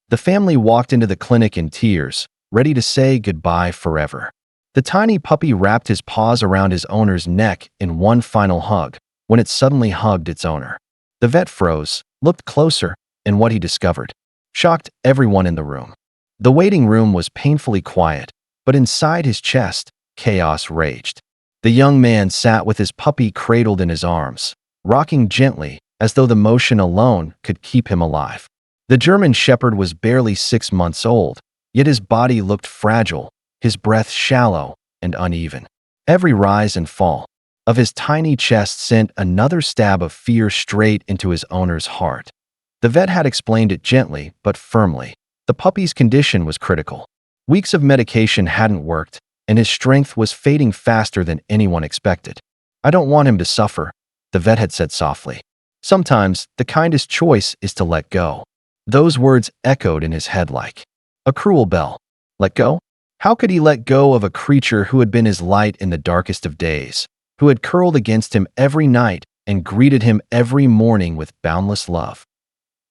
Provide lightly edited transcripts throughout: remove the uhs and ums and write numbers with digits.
The family walked into the clinic in tears, ready to say goodbye forever. The tiny puppy wrapped his paws around his owner's neck in one final hug when it suddenly hugged its owner. The vet froze, looked closer, and what he discovered shocked everyone in the room. The waiting room was painfully quiet, but inside his chest, chaos raged. The young man sat with his puppy cradled in his arms, rocking gently as though the motion alone could keep him alive. The German Shepherd was barely 6 months old, yet his body looked fragile, his breath shallow and uneven. Every rise and fall of his tiny chest sent another stab of fear straight into his owner's heart. The vet had explained it gently but firmly. The puppy's condition was critical. Weeks of medication hadn't worked, and his strength was fading faster than anyone expected. "I don't want him to suffer," the vet had said softly. "Sometimes the kindest choice is to let go." Those words echoed in his head like a cruel bell. Let go? How could he let go of a creature who had been his light in the darkest of days, who had curled against him every night and greeted him every morning with boundless love?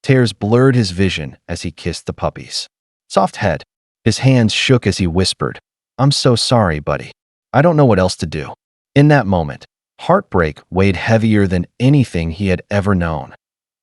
Tears blurred his vision as he kissed the puppy's soft head. His hands shook as he whispered, "I'm so sorry, buddy. I don't know what else to do." In that moment, heartbreak weighed heavier than anything he had ever known.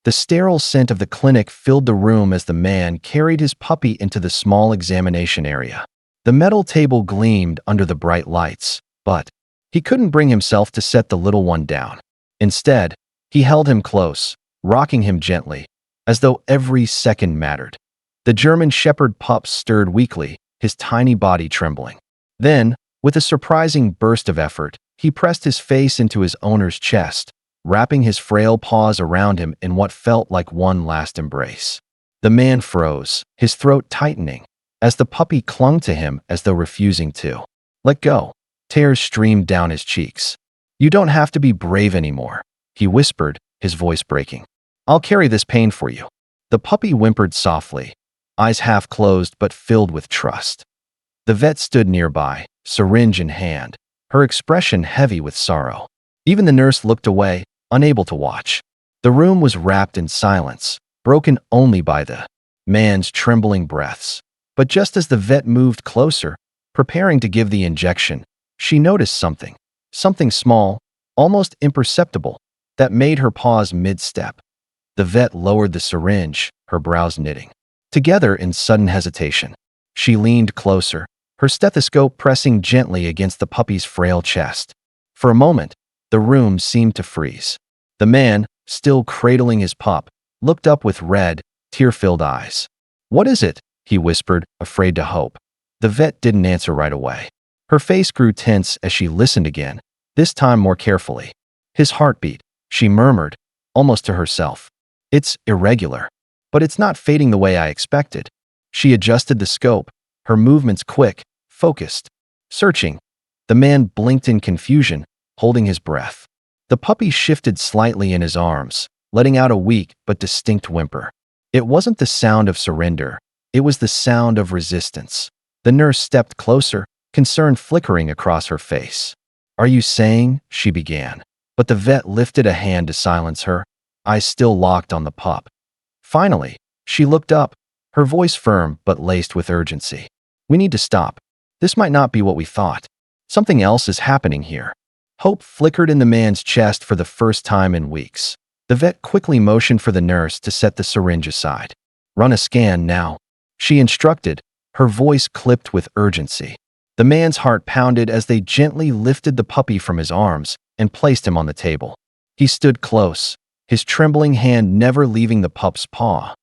The sterile scent of the clinic filled the room as the man carried his puppy into the small examination area. The metal table gleamed under the bright lights, but he couldn't bring himself to set the little one down. Instead, he held him close, rocking him gently, as though every second mattered. The German Shepherd pup stirred weakly, his tiny body trembling. Then, with a surprising burst of effort, he pressed his face into his owner's chest, wrapping his frail paws around him in what felt like one last embrace. The man froze, his throat tightening, as the puppy clung to him as though refusing to let go. Tears streamed down his cheeks. "You don't have to be brave anymore," he whispered, his voice breaking. "I'll carry this pain for you." The puppy whimpered softly, eyes half closed but filled with trust. The vet stood nearby, syringe in hand, her expression heavy with sorrow. Even the nurse looked away, unable to watch. The room was wrapped in silence, broken only by the man's trembling breaths. But just as the vet moved closer, preparing to give the injection, she noticed something small, almost imperceptible, that made her pause mid-step. The vet lowered the syringe, her brows knitting together in sudden hesitation. She leaned closer, her stethoscope pressing gently against the puppy's frail chest. For a moment, the room seemed to freeze. The man, still cradling his pup, looked up with red, tear-filled eyes. "What is it?" he whispered, afraid to hope. The vet didn't answer right away. Her face grew tense as she listened again, this time more carefully. "His heartbeat," she murmured, almost to herself. "It's irregular, but it's not fading the way I expected." She adjusted the scope, her movements quick, focused, searching. The man blinked in confusion, holding his breath. The puppy shifted slightly in his arms, letting out a weak but distinct whimper. It wasn't the sound of surrender. It was the sound of resistance. The nurse stepped closer, concern flickering across her face. "Are you saying?" she began. But the vet lifted a hand to silence her, eyes still locked on the pup. Finally, she looked up, her voice firm but laced with urgency. "We need to stop. This might not be what we thought. Something else is happening here." Hope flickered in the man's chest for the first time in weeks. The vet quickly motioned for the nurse to set the syringe aside. "Run a scan now," she instructed, her voice clipped with urgency. The man's heart pounded as they gently lifted the puppy from his arms and placed him on the table. He stood close, his trembling hand never leaving the pup's paw.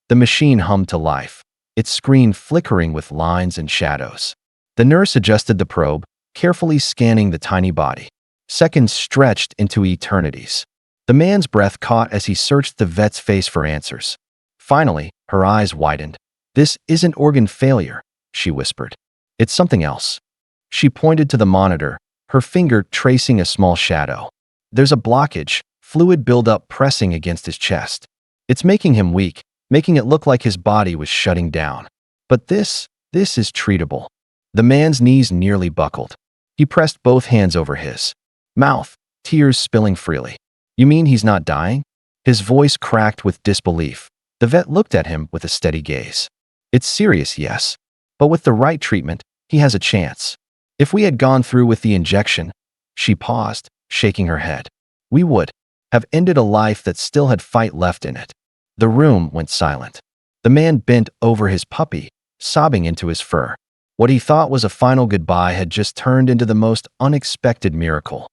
The machine hummed to life, its screen flickering with lines and shadows. The nurse adjusted the probe, carefully scanning the tiny body. Seconds stretched into eternities. The man's breath caught as he searched the vet's face for answers. Finally, her eyes widened. "This isn't organ failure," she whispered. "It's something else." She pointed to the monitor, her finger tracing a small shadow. "There's a blockage, fluid buildup pressing against his chest. It's making him weak, making it look like his body was shutting down. But this is treatable." The man's knees nearly buckled. He pressed both hands over his mouth, tears spilling freely. "You mean he's not dying?" His voice cracked with disbelief. The vet looked at him with a steady gaze. It's serious, yes. But with the right treatment, he has a chance. If we had gone through with the injection, she paused, shaking her head, we would have ended a life that still had fight left in it. The room went silent. The man bent over his puppy, sobbing into his fur. What he thought was a final goodbye had just turned into the most unexpected miracle.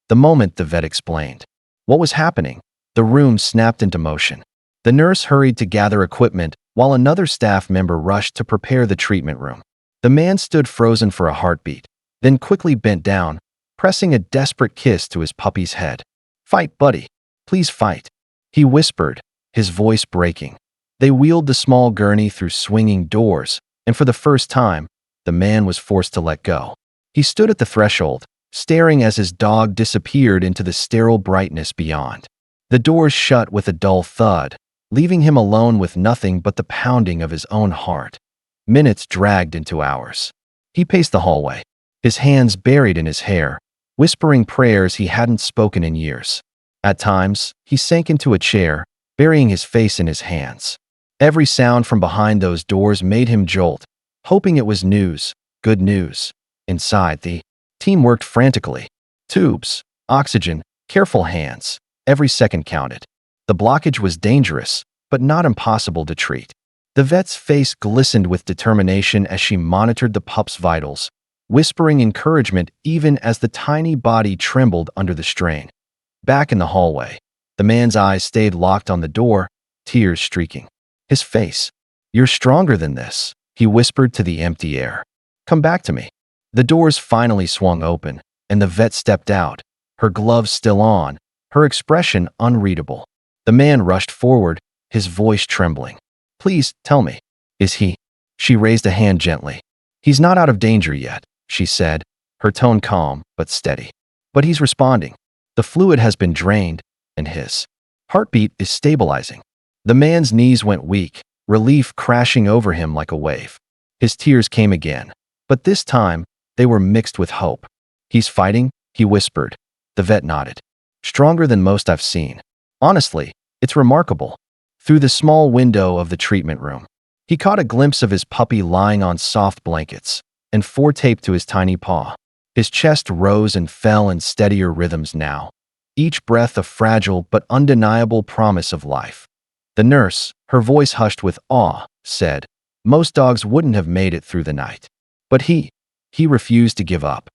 The moment the vet explained what was happening, the room snapped into motion. The nurse hurried to gather equipment while another staff member rushed to prepare the treatment room. The man stood frozen for a heartbeat, then quickly bent down, pressing a desperate kiss to his puppy's head. Fight, buddy. Please fight, he whispered, his voice breaking. They wheeled the small gurney through swinging doors, and for the first time, the man was forced to let go. He stood at the threshold, staring as his dog disappeared into the sterile brightness beyond. The doors shut with a dull thud, leaving him alone with nothing but the pounding of his own heart. Minutes dragged into hours. He paced the hallway, his hands buried in his hair, whispering prayers he hadn't spoken in years. At times, he sank into a chair, burying his face in his hands. Every sound from behind those doors made him jolt, hoping it was news, good news. Inside, the team worked frantically. Tubes, oxygen, careful hands. Every second counted. The blockage was dangerous, but not impossible to treat. The vet's face glistened with determination as she monitored the pup's vitals, whispering encouragement even as the tiny body trembled under the strain. Back in the hallway, the man's eyes stayed locked on the door, tears streaking his face. You're stronger than this, he whispered to the empty air. Come back to me. The doors finally swung open, and the vet stepped out, her gloves still on, her expression unreadable. The man rushed forward, his voice trembling. Please, tell me. Is he? She raised a hand gently. He's not out of danger yet, she said, her tone calm but steady. But he's responding. The fluid has been drained, and his heartbeat is stabilizing. The man's knees went weak, relief crashing over him like a wave. His tears came again, but this time they were mixed with hope. He's fighting, he whispered. The vet nodded. Stronger than most I've seen. Honestly, it's remarkable. Through the small window of the treatment room, he caught a glimpse of his puppy lying on soft blankets, and four taped to his tiny paw. His chest rose and fell in steadier rhythms now, each breath a fragile but undeniable promise of life. The nurse, her voice hushed with awe, said, most dogs wouldn't have made it through the night. But he refused to give up.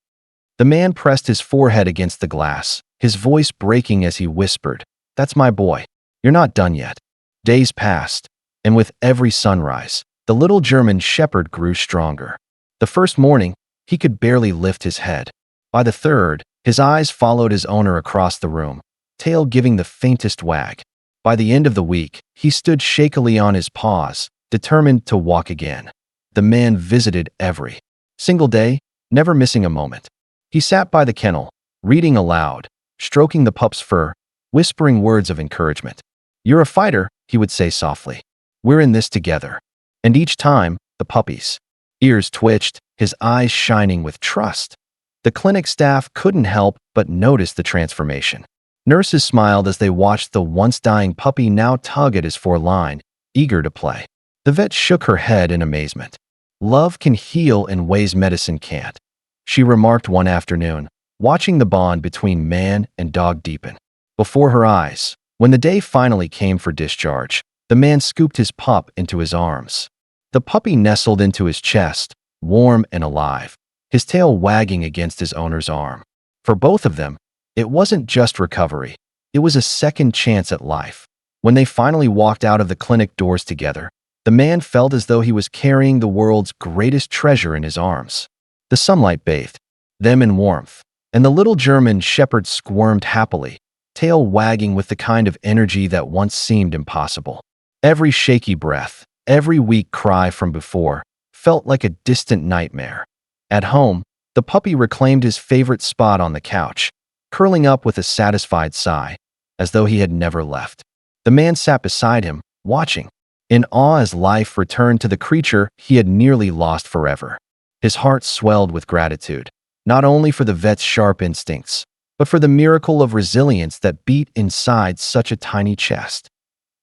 The man pressed his forehead against the glass, his voice breaking as he whispered, that's my boy. You're not done yet. Days passed, and with every sunrise, the little German shepherd grew stronger. The first morning, he could barely lift his head. By the third, his eyes followed his owner across the room, tail giving the faintest wag. By the end of the week, he stood shakily on his paws, determined to walk again. The man visited every single day, never missing a moment. He sat by the kennel, reading aloud, stroking the pup's fur, whispering words of encouragement. You're a fighter, he would say softly. We're in this together. And each time, the puppy's ears twitched, his eyes shining with trust. The clinic staff couldn't help but notice the transformation. Nurses smiled as they watched the once-dying puppy now tug at his foreline, eager to play. The vet shook her head in amazement. Love can heal in ways medicine can't, she remarked one afternoon, watching the bond between man and dog deepen. Before her eyes, when the day finally came for discharge, the man scooped his pup into his arms. The puppy nestled into his chest, warm and alive, his tail wagging against his owner's arm. For both of them, it wasn't just recovery. It was a second chance at life. When they finally walked out of the clinic doors together, the man felt as though he was carrying the world's greatest treasure in his arms. The sunlight bathed them in warmth, and the little German shepherd squirmed happily, tail wagging with the kind of energy that once seemed impossible. Every shaky breath, every weak cry from before, felt like a distant nightmare. At home, the puppy reclaimed his favorite spot on the couch, curling up with a satisfied sigh, as though he had never left. The man sat beside him, watching, in awe as life returned to the creature he had nearly lost forever. His heart swelled with gratitude, not only for the vet's sharp instincts, but for the miracle of resilience that beat inside such a tiny chest.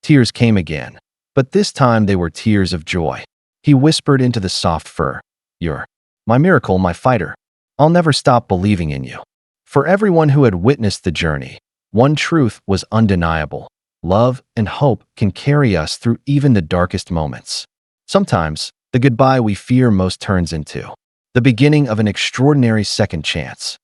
Tears came again, but this time they were tears of joy. He whispered into the soft fur, "You're my miracle, my fighter. I'll never stop believing in you." For everyone who had witnessed the journey, one truth was undeniable. Love and hope can carry us through even the darkest moments. Sometimes, the goodbye we fear most turns into the beginning of an extraordinary second chance.